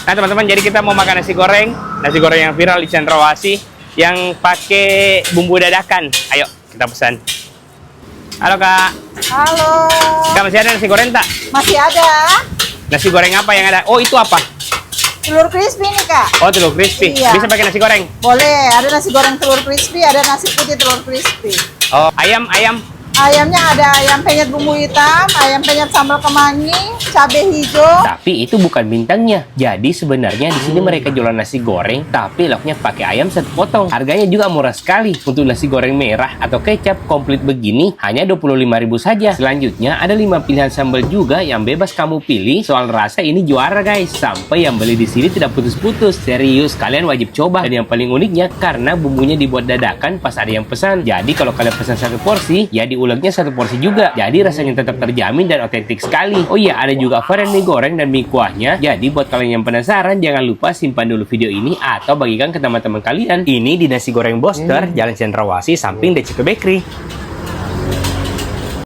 Nah teman-teman, jadi kita mau makan nasi goreng yang viral di Cendrawasih yang pakai bumbu dadakan. Ayo kita pesan. Halo Kak. Halo. Kak, masih ada nasi goreng tak? Masih ada. Nasi goreng apa yang ada? Oh, itu apa? Telur crispy nih, Kak. Oh, telur crispy. Iya. Bisa pakai nasi goreng? Boleh. Ada nasi goreng telur crispy, ada nasi putih telur crispy. Oh, ayam. Ayamnya ada ayam penyet bumbu hitam, ayam penyet sambal kemangi, cabai hijau. Tapi itu bukan bintangnya. Jadi sebenarnya di sini mereka jualan nasi goreng, tapi lauknya pakai ayam satu potong. Harganya juga murah sekali. Untuk nasi goreng merah atau kecap komplit begini hanya 25.000 saja. Selanjutnya ada 5 pilihan sambal juga yang bebas kamu pilih. Soal rasa ini juara guys. Sampai yang beli di sini tidak putus-putus. Serius, kalian wajib coba. Dan yang paling uniknya karena bumbunya dibuat dadakan pas ada yang pesan. Jadi kalau kalian pesan satu porsi, ya diulangnya satu porsi juga. Jadi rasanya tetap terjamin dan otentik sekali. Oh iya, ada juga varian mie goreng dan mie kuahnya. Jadi buat kalian yang penasaran, jangan lupa simpan dulu video ini atau bagikan ke teman-teman kalian. Ini di nasi goreng Boster, Jalan Cendrawasih, samping DCP Bakery.